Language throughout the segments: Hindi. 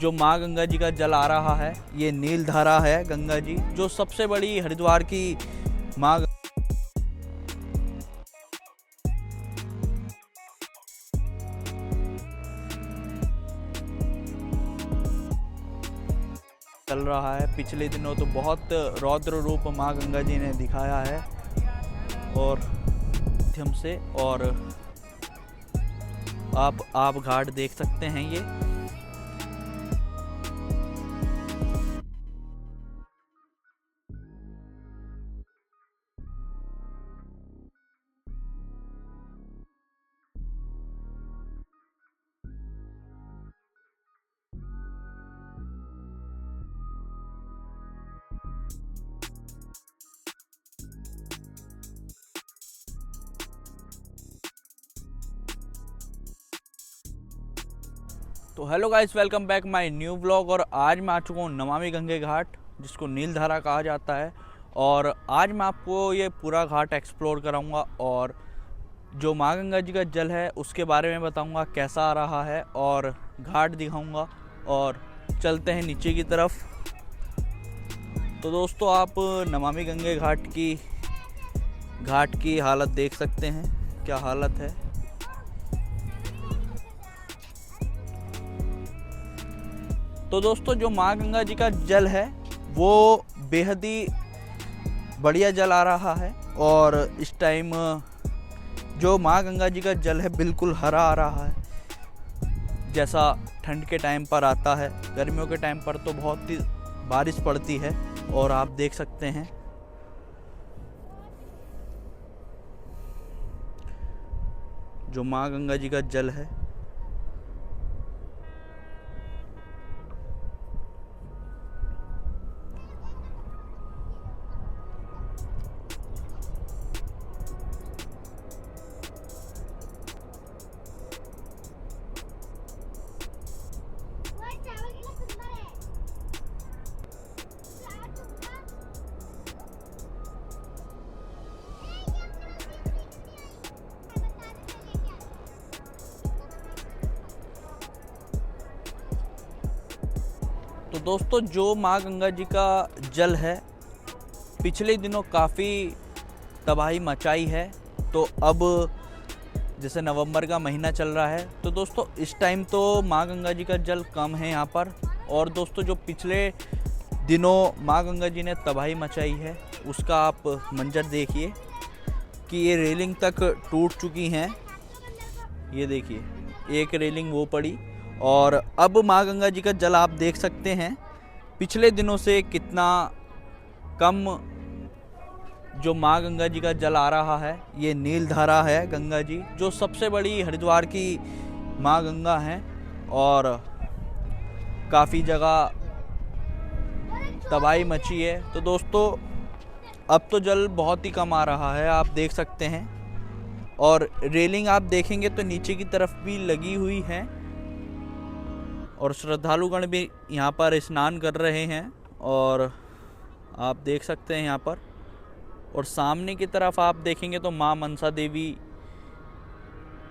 जो माँ गंगा जी का जल आ रहा है, ये नीलधारा है गंगा जी, जो सबसे बड़ी हरिद्वार की माँ चल रहा है। पिछले दिनों तो बहुत रौद्र रूप माँ गंगा जी ने दिखाया है और माध्यम से, और आप घाट देख सकते हैं ये। तो hello guys, welcome back my new vlog. और आज मैं आ चुका हूँ नमामि गंगे घाट, जिसको नीलधारा कहा जाता है। और आज मैं आपको ये पूरा घाट एक्सप्लोर कराऊंगा और जो माँ गंगा जी का जल है उसके बारे में बताऊंगा, कैसा आ रहा है, और घाट दिखाऊंगा। और चलते हैं नीचे की तरफ। तो दोस्तों, आप नमामि गंगे घाट की हालत देख सकते हैं, क्या हालत है। तो दोस्तों, जो माँ गंगा जी का जल है वो बेहद ही बढ़िया जल आ रहा है। और इस टाइम जो माँ गंगा जी का जल है बिल्कुल हरा आ रहा है, जैसा ठंड के टाइम पर आता है। गर्मियों के टाइम पर तो बहुत ही बारिश पड़ती है, और आप देख सकते हैं जो माँ गंगा जी का जल है। तो दोस्तों, जो माँ गंगा जी का जल है पिछले दिनों काफ़ी तबाही मचाई है। तो अब जैसे नवंबर का महीना चल रहा है, तो दोस्तों इस टाइम तो माँ गंगा जी का जल कम है यहाँ पर। और दोस्तों, जो पिछले दिनों माँ गंगा जी ने तबाही मचाई है उसका आप मंजर देखिए कि ये रेलिंग तक टूट चुकी हैं। ये देखिए, एक रेलिंग वो पड़ी। और अब माँ गंगा जी का जल आप देख सकते हैं पिछले दिनों से कितना कम जो माँ गंगा जी का जल आ रहा है। ये नीलधारा है गंगा जी, जो सबसे बड़ी हरिद्वार की माँ गंगा हैं। और काफ़ी जगह तबाही मची है। तो दोस्तों, अब तो जल बहुत ही कम आ रहा है, आप देख सकते हैं। और रेलिंग आप देखेंगे तो नीचे की तरफ भी लगी हुई है, और श्रद्धालुगण भी यहाँ पर स्नान कर रहे हैं, और आप देख सकते हैं यहाँ पर। और सामने की तरफ आप देखेंगे तो माँ मनसा देवी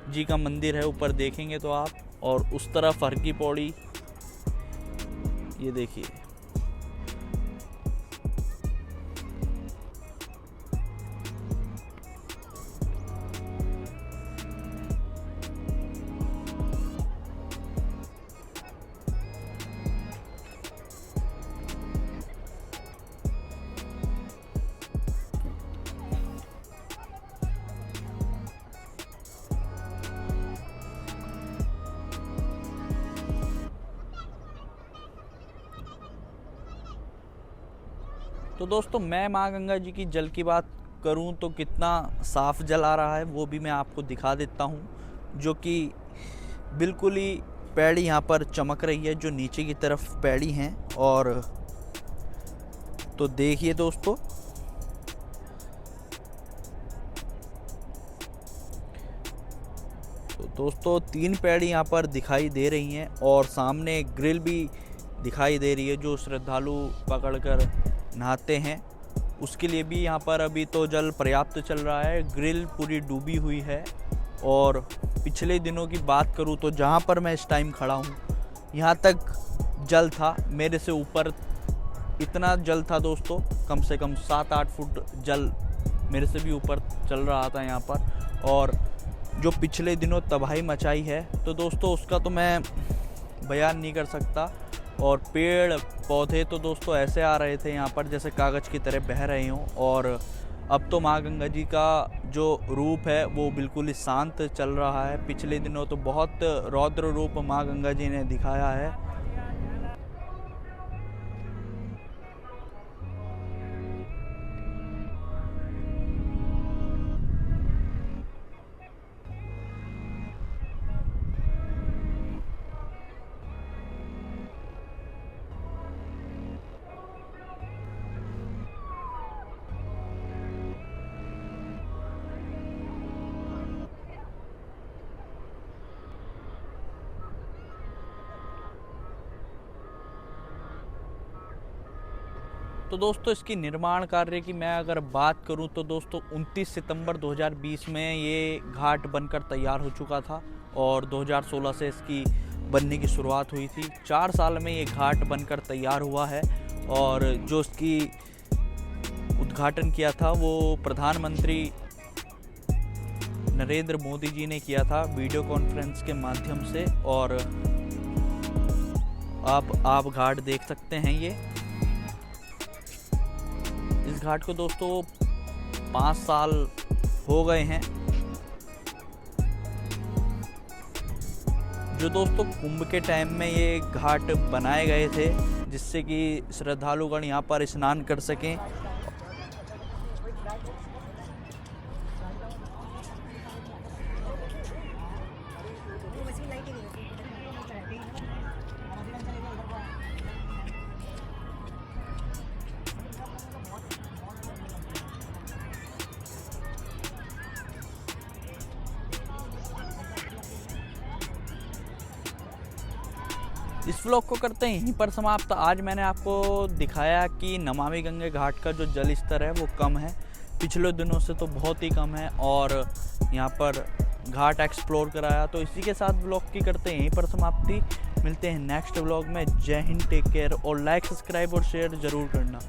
जी का मंदिर है, ऊपर देखेंगे तो आप। और उस तरफ हर की पौड़ी, ये देखिए। तो दोस्तों, मैं माँ गंगा जी की जल की बात करूं तो कितना साफ़ जल आ रहा है वो भी मैं आपको दिखा देता हूं, जो कि बिल्कुल ही पैड़ी यहाँ पर चमक रही है, जो नीचे की तरफ पैड़ी हैं। और तो देखिए दोस्तों, तो दोस्तों 3 पैड़ी यहाँ पर दिखाई दे रही हैं, और सामने ग्रिल भी दिखाई दे रही है जो श्रद्धालु पकड़कर नहाते हैं। उसके लिए भी यहाँ पर अभी तो जल पर्याप्त चल रहा है, ग्रिल पूरी डूबी हुई है। और पिछले दिनों की बात करूँ तो जहाँ पर मैं इस टाइम खड़ा हूँ यहाँ तक जल था, मेरे से ऊपर इतना जल था दोस्तों, कम से कम 7-8 फुट जल मेरे से भी ऊपर चल रहा था यहाँ पर। और जो पिछले दिनों तबाही मचाई है तो दोस्तों उसका तो मैं बयान नहीं कर सकता। और पेड़ पौधे तो दोस्तों ऐसे आ रहे थे यहाँ पर जैसे कागज़ की तरह बह रहे हों। और अब तो माँ गंगा जी का जो रूप है वो बिल्कुल ही शांत चल रहा है। पिछले दिनों तो बहुत रौद्र रूप माँ गंगा जी ने दिखाया है। तो दोस्तों इसकी निर्माण कार्य की मैं अगर बात करूं तो दोस्तों 29 सितंबर 2020 में ये घाट बनकर तैयार हो चुका था और 2016 से इसकी बनने की शुरुआत हुई थी। 4 साल में ये घाट बनकर तैयार हुआ है। और जो इसकी उद्घाटन किया था वो प्रधानमंत्री नरेंद्र मोदी जी ने किया था वीडियो कॉन्फ्रेंस के माध्यम से। और आप घाट देख सकते हैं। ये इस घाट को दोस्तों 5 साल हो गए हैं। जो दोस्तों कुंभ के टाइम में ये घाट बनाए गए थे जिससे कि श्रद्धालुगण यहाँ पर स्नान कर सकें। इस व्लॉग को करते हैं यहीं पर समाप्त। आज मैंने आपको दिखाया कि नमामि गंगे घाट का जो जल स्तर है वो कम है, पिछले दिनों से तो बहुत ही कम है। और यहाँ पर घाट एक्सप्लोर कराया। तो इसी के साथ व्लॉग की करते हैं यहीं पर समाप्ति। मिलते हैं नेक्स्ट व्लॉग में। जय हिंद, टेक केयर और लाइक सब्सक्राइब और शेयर ज़रूर करना।